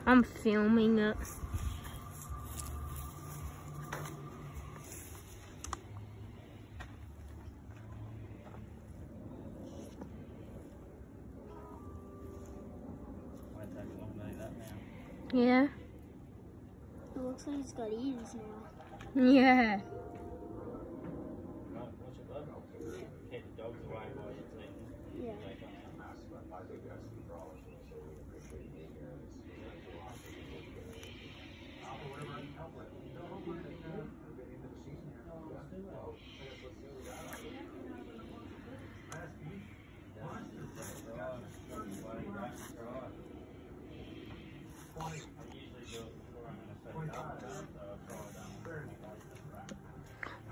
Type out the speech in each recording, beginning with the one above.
I'm filming it. Yeah. It looks like it's got ears now. Yeah. Yeah.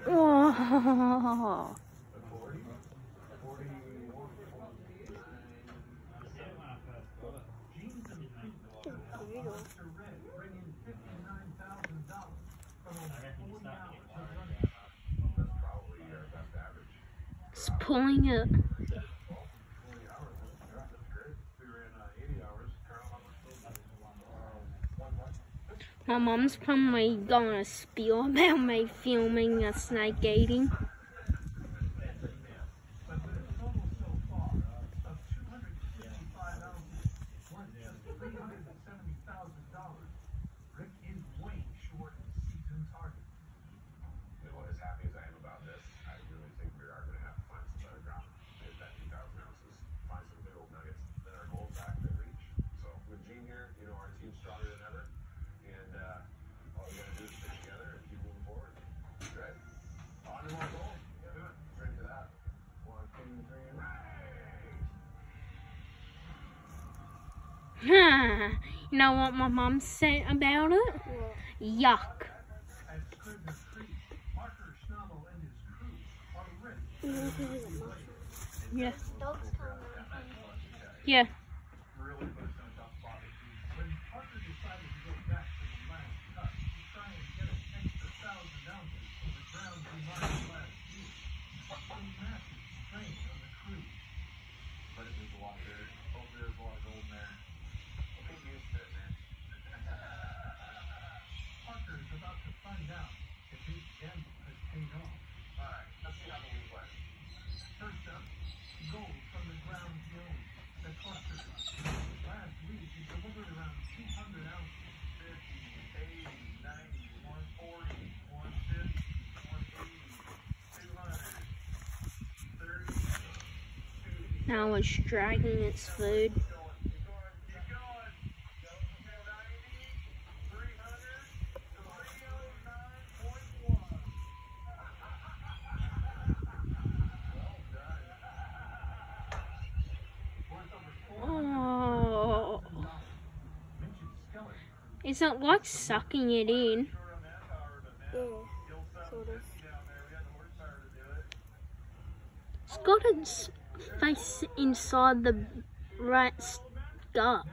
Oh. It's pulling it. My mom's probably gonna spill about me filming a snake eating. You know what my mom said about it? What? Yuck. Yeah. Dogs come Yeah. Now it's dragging its food. Oh. Is it like sucking it in? Yeah, sort of. It's got its face inside the rat's gut.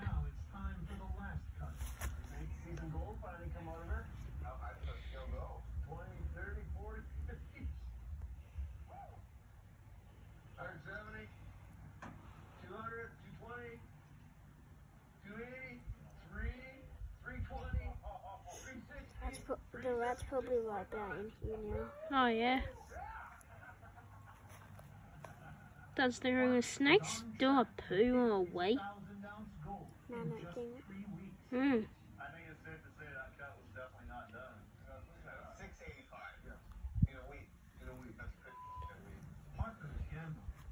The rat's probably right behind you now. Oh yeah. Does the snake do a poo or a wee? No, I don't think. Hmm.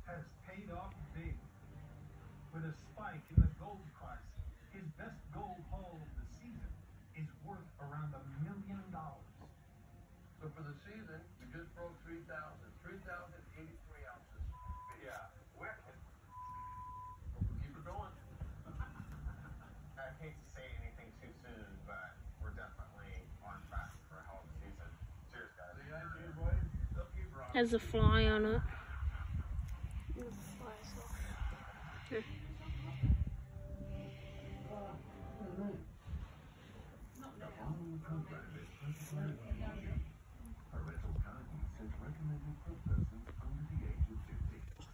Has paid off big with a spike in the gold price. His best gold haul of the season is worth around $1 million. So for the season, you just broke 3,083 ounces. Yeah, wicked. Keep it going. I hate to say anything too soon, but we're definitely on track for a hell of a season. Cheers, guys. See you, boys. They'll keep running. There's a fly on it.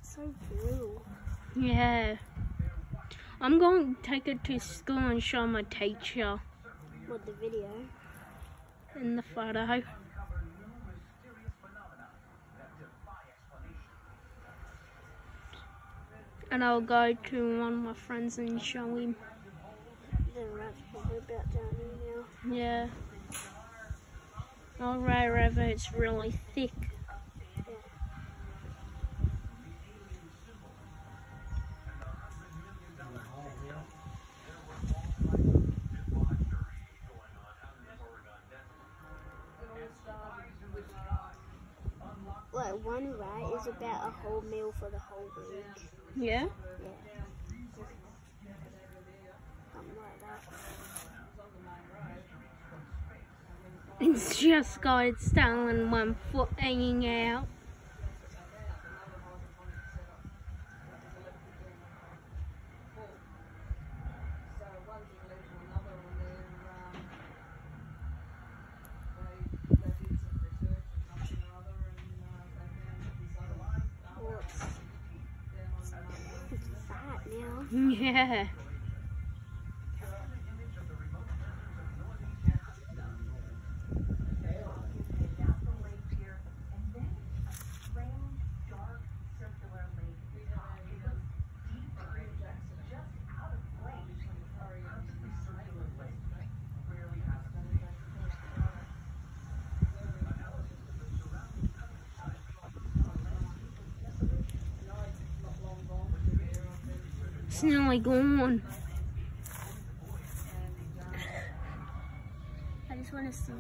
So blue. Yeah. I'm going to take it to school and show my teacher What, the video? in the photo. And I'll go to one of my friends and show him. The rat's probably about down here now. Yeah. I'll ride over, it's really thick. Like, one rat is about a whole meal for the whole week. Yeah? Yeah. Something like that. It's just got its tail and one foot hanging out. It's fat now. Yeah. It's nearly gone. I just want to see.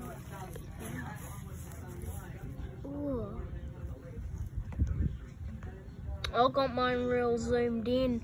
Ooh. I got mine real zoomed in.